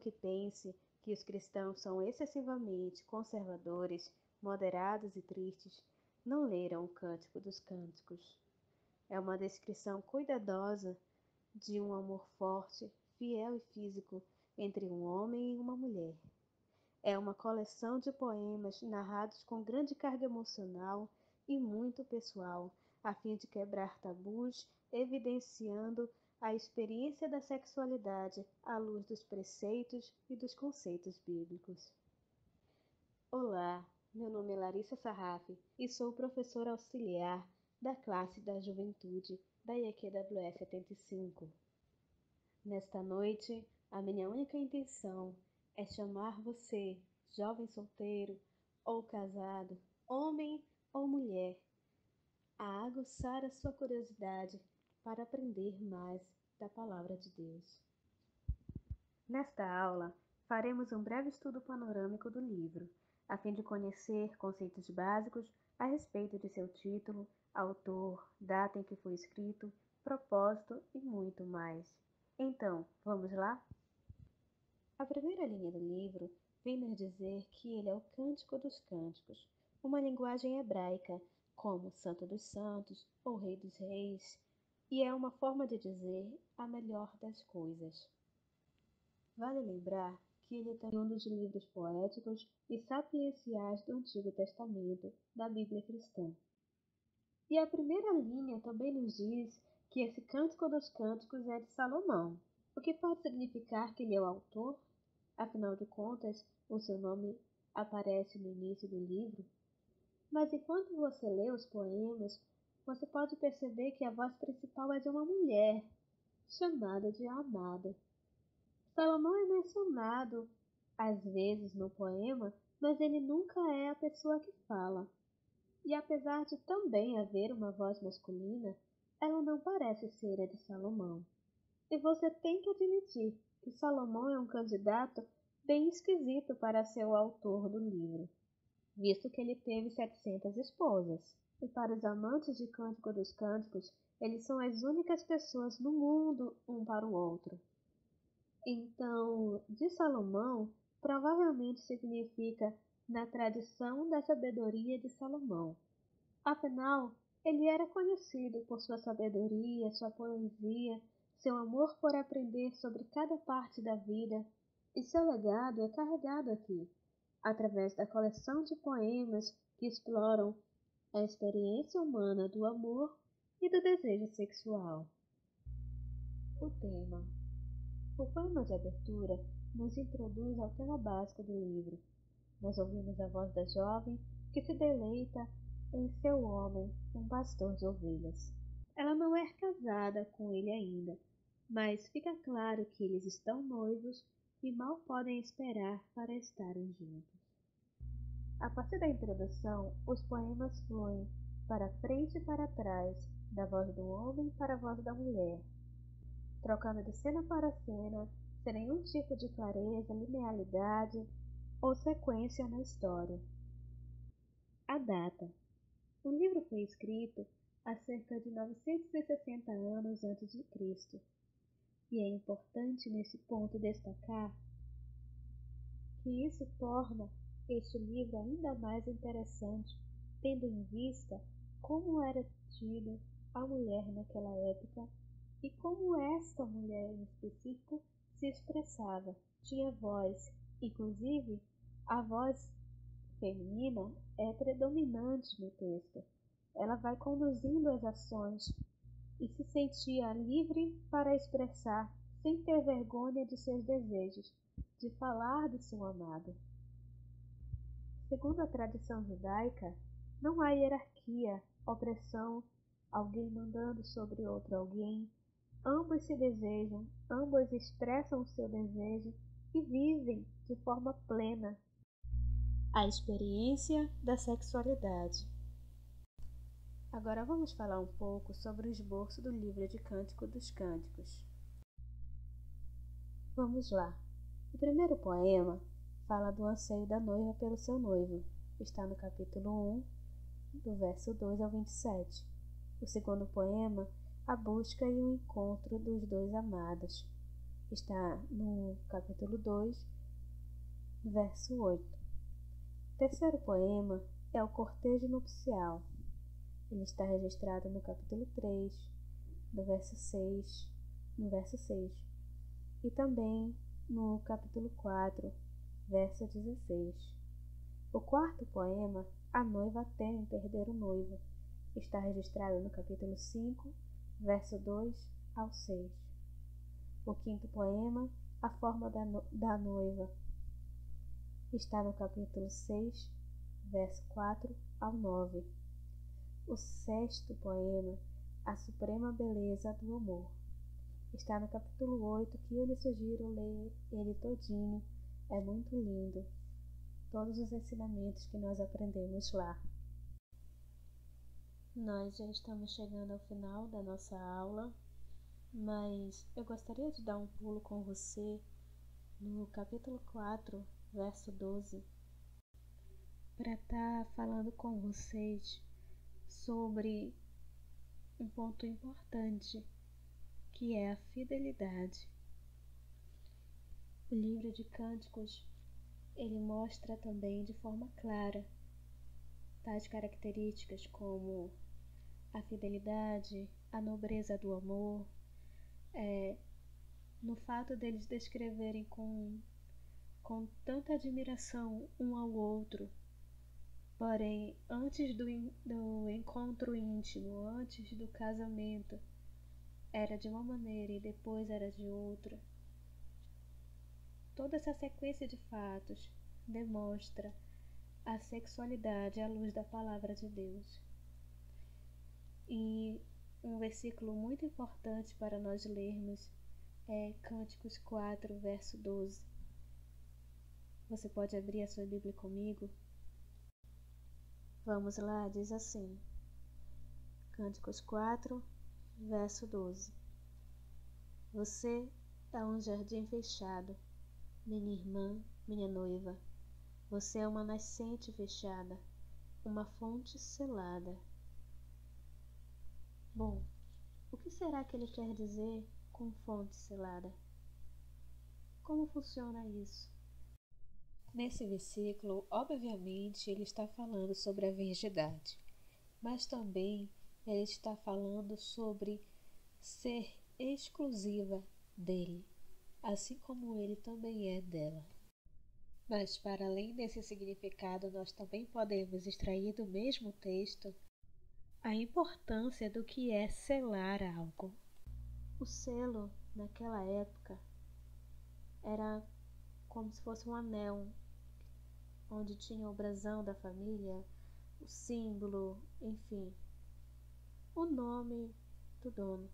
que pense que os cristãos são excessivamente conservadores, moderados e tristes, não leram o Cântico dos Cânticos. É uma descrição cuidadosa de um amor forte, fiel e físico entre um homem e uma mulher. É uma coleção de poemas narrados com grande carga emocional e muito pessoal, a fim de quebrar tabus, evidenciando a experiência da sexualidade à luz dos preceitos e dos conceitos bíblicos. Olá, meu nome é Larissa Sarrafi e sou professora auxiliar da classe da Juventude da IEQWF 85. Nesta noite, a minha única intenção é chamar você, jovem solteiro ou casado, homem ou mulher, a aguçar a sua curiosidade para aprender mais da Palavra de Deus. Nesta aula, faremos um breve estudo panorâmico do livro, a fim de conhecer conceitos básicos a respeito de seu título, autor, data em que foi escrito, propósito e muito mais. Então, vamos lá? A primeira linha do livro vem nos dizer que ele é o Cântico dos Cânticos, uma linguagem hebraica, como Santo dos Santos ou Rei dos Reis, e é uma forma de dizer a melhor das coisas. Vale lembrar que ele é também um dos livros poéticos e sapienciais do Antigo Testamento da Bíblia cristã. E a primeira linha também nos diz que esse Cântico dos Cânticos é de Salomão, o que pode significar que ele é o autor. Afinal de contas, o seu nome aparece no início do livro. Mas enquanto você lê os poemas, você pode perceber que a voz principal é de uma mulher, chamada de Amada. Salomão é mencionado às vezes no poema, mas ele nunca é a pessoa que fala. E apesar de também haver uma voz masculina, ela não parece ser a de Salomão. E você tem que admitir que Salomão é um candidato bem esquisito para ser o autor do livro, visto que ele teve 700 esposas. E para os amantes de Cântico dos Cânticos, eles são as únicas pessoas no mundo um para o outro. Então, de Salomão provavelmente significa na tradição da sabedoria de Salomão. Afinal, ele era conhecido por sua sabedoria, sua poesia, seu amor por aprender sobre cada parte da vida, e seu legado é carregado aqui, através da coleção de poemas que exploram a experiência humana do amor e do desejo sexual. O tema. O poema de abertura nos introduz ao tema básico do livro. Nós ouvimos a voz da jovem que se deleita em seu homem, um pastor de ovelhas. Ela não é casada com ele ainda, mas fica claro que eles estão noivos e mal podem esperar para estarem juntos. A partir da introdução, os poemas fluem para frente e para trás, da voz do homem para a voz da mulher, trocando de cena para cena, sem nenhum tipo de clareza, linearidade ou sequência na história. A data. O livro foi escrito há cerca de 960 anos antes de Cristo, e é importante nesse ponto destacar que isso torna este livro ainda mais interessante, tendo em vista como era tida a mulher naquela época e como esta mulher em específico se expressava. Tinha voz, inclusive a voz feminina é predominante no texto. Ela vai conduzindo as ações e se sentia livre para expressar, sem ter vergonha de seus desejos, de falar do seu amado. Segundo a tradição judaica, não há hierarquia, opressão, alguém mandando sobre outro alguém. Ambos se desejam, ambos expressam o seu desejo e vivem de forma plena a experiência da sexualidade. Agora vamos falar um pouco sobre o esboço do livro de Cântico dos Cânticos. Vamos lá. O primeiro poema fala do anseio da noiva pelo seu noivo. Está no capítulo 1, do verso 2 ao 27. O segundo poema, a busca e o encontro dos dois amados. Está no capítulo 2, verso 8. O terceiro poema é o cortejo nupcial. Ele está registrado no capítulo 3, no verso 6, e também no capítulo 4, verso 16. O quarto poema, A noiva teme perder o noivo, está registrado no capítulo 5, verso 2 ao 6. O quinto poema, A forma da noiva, está no capítulo 6, verso 4 ao 9. O sexto poema, A suprema beleza do amor, está no capítulo 8, que eu lhe sugiro ler ele todinho, é muito lindo. Todos os ensinamentos que nós aprendemos lá. Nós já estamos chegando ao final da nossa aula, mas eu gostaria de dar um pulo com você no capítulo 4, verso 12, para estar falando com vocês sobre um ponto importante, que é a fidelidade. O livro de Cânticos, ele mostra também de forma clara tais características como a fidelidade, a nobreza do amor, no fato deles descreverem com tanta admiração um ao outro, porém antes do encontro íntimo, antes do casamento, era de uma maneira e depois era de outra. Toda essa sequência de fatos demonstra a sexualidade à luz da palavra de Deus. E um versículo muito importante para nós lermos é Cânticos 4, verso 12. Você pode abrir a sua Bíblia comigo? Vamos lá, diz assim, Cânticos 4, verso 12. Você é um jardim fechado, minha irmã, minha noiva. Você é uma nascente fechada, uma fonte selada. Bom, o que será que ele quer dizer com fonte selada? Como funciona isso? Nesse versículo, obviamente, ele está falando sobre a virgindade, mas também ele está falando sobre ser exclusiva dele, assim como ele também é dela. Mas, para além desse significado, nós também podemos extrair do mesmo texto a importância do que é selar algo. O selo, naquela época, era como se fosse um anel, onde tinha o brasão da família, o símbolo, enfim, o nome do dono.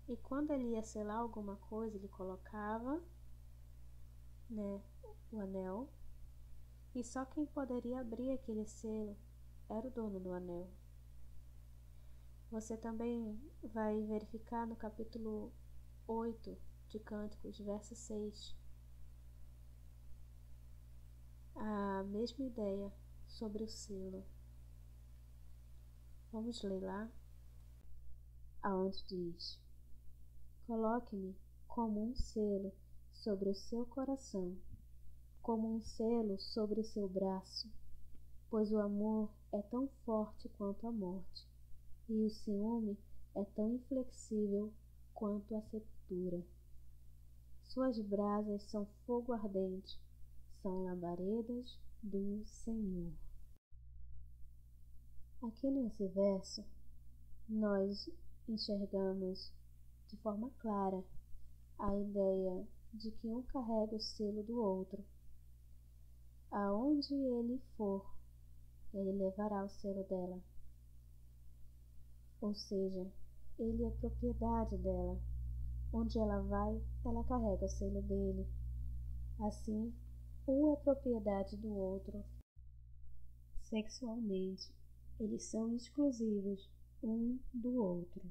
E quando ele ia selar alguma coisa, ele colocava, o anel, e só quem poderia abrir aquele selo era o dono do anel. Você também vai verificar no capítulo 8 de Cânticos, verso 6, a mesma ideia sobre o selo. Vamos ler lá, aonde diz: Coloque-me como um selo sobre o seu coração, como um selo sobre o seu braço, pois o amor é tão forte quanto a morte, e o ciúme é tão inflexível quanto a sepultura. Suas brasas são fogo ardente, são labaredas do Senhor. Aqui nesse verso, nós enxergamos de forma clara a ideia de que um carrega o selo do outro. Aonde ele for, ele levará o selo dela. Ou seja, ele é propriedade dela. Onde ela vai, ela carrega o selo dele. Assim, um é propriedade do outro. Sexualmente, eles são exclusivos um do outro.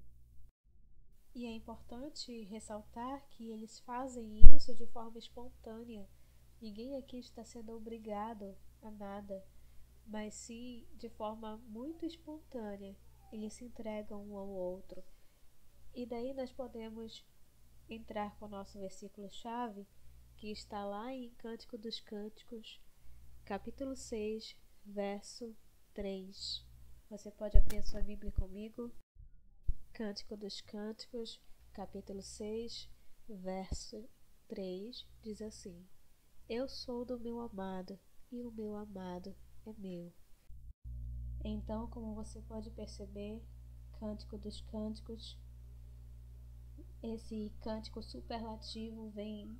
E é importante ressaltar que eles fazem isso de forma espontânea. Ninguém aqui está sendo obrigado a nada, mas sim de forma muito espontânea. Eles se entregam um ao outro. E daí nós podemos entrar com o nosso versículo-chave, que está lá em Cântico dos Cânticos, capítulo 6, verso 3. Você pode abrir a sua Bíblia comigo? Cântico dos Cânticos, capítulo 6, verso 3, diz assim: Eu sou do meu amado, e o meu amado é meu. Então, como você pode perceber, Cântico dos Cânticos, esse cântico superlativo vem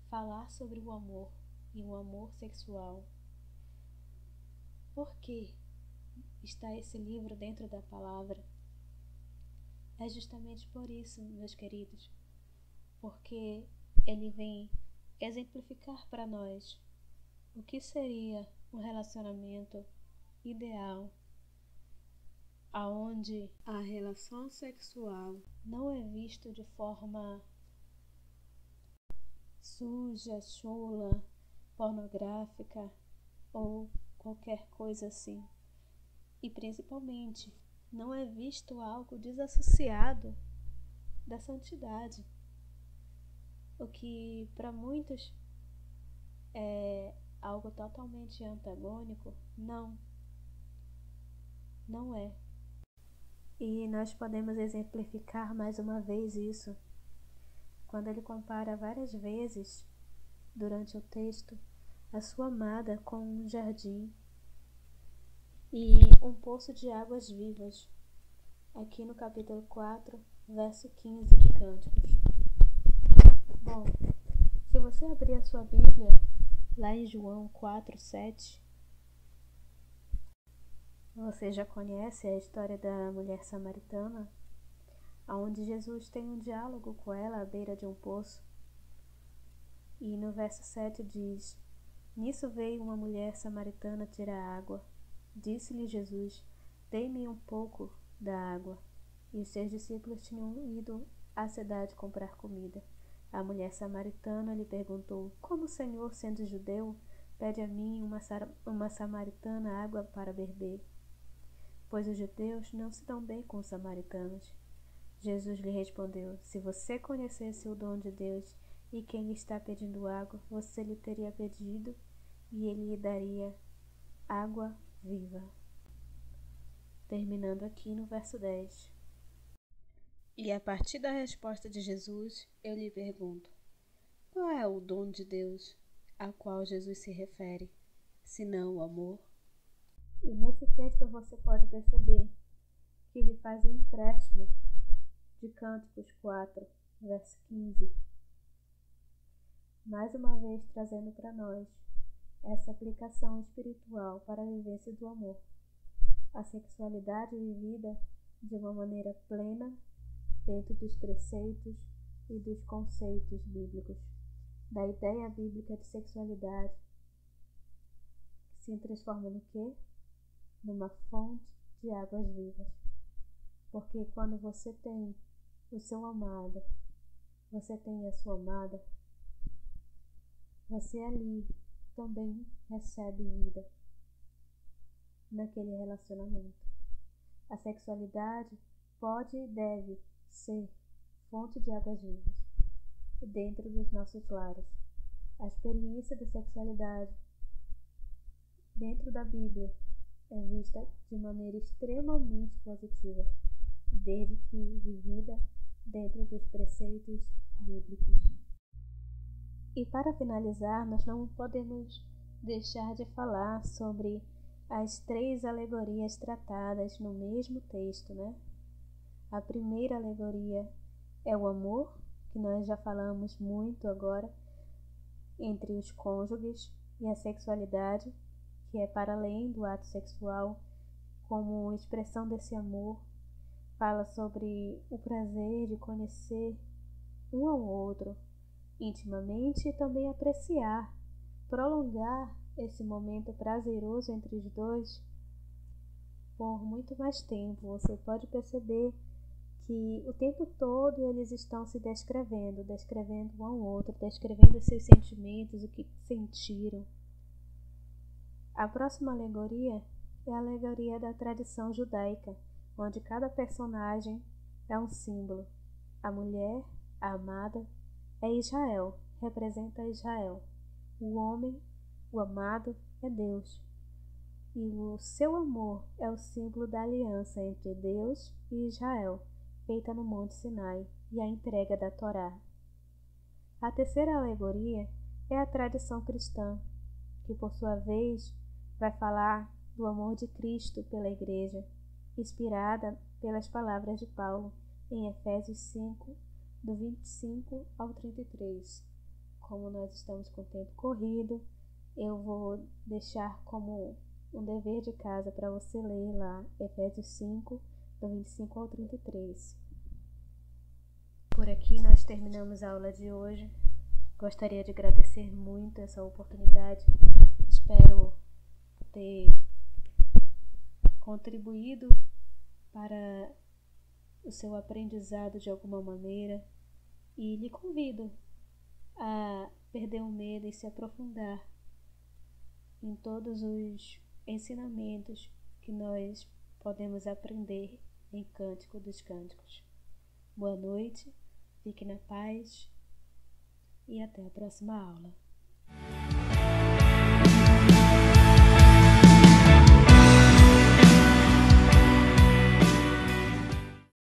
falar sobre o amor e o amor sexual. Por que está esse livro dentro da palavra? É justamente por isso, meus queridos, porque ele vem exemplificar para nós o que seria um relacionamento ideal, aonde a relação sexual não é vista de forma suja, chula, pornográfica ou qualquer coisa assim. E principalmente, não é visto algo desassociado da santidade. O que para muitos é algo totalmente antagônico, não é. E nós podemos exemplificar mais uma vez isso, quando ele compara várias vezes, durante o texto, a sua amada com um jardim e um poço de águas vivas, aqui no capítulo 4, verso 15 de Cânticos. Bom, se você abrir a sua Bíblia, lá em João 4, 7, você já conhece a história da mulher samaritana, onde Jesus tem um diálogo com ela à beira de um poço. E no verso 7 diz: Nisso veio uma mulher samaritana tirar água. Disse-lhe Jesus: Dê-me um pouco da água. E os seus discípulos tinham ido à cidade comprar comida. A mulher samaritana lhe perguntou: Como o Senhor, sendo judeu, pede a mim, uma samaritana, água para beber? Pois os judeus não se dão bem com os samaritanos. Jesus lhe respondeu: Se você conhecesse o dom de Deus e quem lhe está pedindo água, você lhe teria pedido e ele lhe daria água viva. Terminando aqui no verso 10. E a partir da resposta de Jesus, eu lhe pergunto: qual é o dom de Deus ao qual Jesus se refere, senão o amor? E nesse texto você pode perceber que ele faz um empréstimo de Cânticos 4, verso 15. Mais uma vez trazendo para nós essa aplicação espiritual para a vivência do amor. A sexualidade vivida de uma maneira plena dentro dos preceitos e dos conceitos bíblicos, da ideia bíblica de sexualidade, que se transforma no quê? Numa fonte de águas vivas. Porque quando você tem o seu amado, você tem a sua amada, você ali também recebe vida naquele relacionamento. A sexualidade pode e deve ser fonte de águas vivas dentro dos nossos lares. A experiência da sexualidade dentro da Bíblia é vista de maneira extremamente positiva, desde que vivida dentro dos preceitos bíblicos. E para finalizar, nós não podemos deixar de falar sobre as 3 alegorias tratadas no mesmo texto, né? A primeira alegoria é o amor, que nós já falamos muito agora, entre os cônjuges, e a sexualidade, que é para além do ato sexual, como expressão desse amor, fala sobre o prazer de conhecer um ao outro intimamente e também apreciar, prolongar esse momento prazeroso entre os dois por muito mais tempo. Você pode perceber que o tempo todo eles estão se descrevendo um ao outro, descrevendo seus sentimentos, o que sentiram. A próxima alegoria é a alegoria da tradição judaica, onde cada personagem é um símbolo. A mulher A amada é Israel, representa Israel. O homem, o amado, é Deus. E o seu amor é o símbolo da aliança entre Deus e Israel, feita no Monte Sinai, e a entrega da Torá. A terceira alegoria é a tradição cristã, que por sua vez vai falar do amor de Cristo pela Igreja, inspirada pelas palavras de Paulo em Efésios 5, do 25 ao 33. Como nós estamos com o tempo corrido, eu vou deixar como um dever de casa para você ler lá Efésios 5, do 25 ao 33. Por aqui nós terminamos a aula de hoje. Gostaria de agradecer muito essa oportunidade. Espero ter contribuído para o seu aprendizado de alguma maneira e lhe convido a perder o medo e se aprofundar em todos os ensinamentos que nós podemos aprender em Cântico dos Cânticos. Boa noite, fique na paz e até a próxima aula.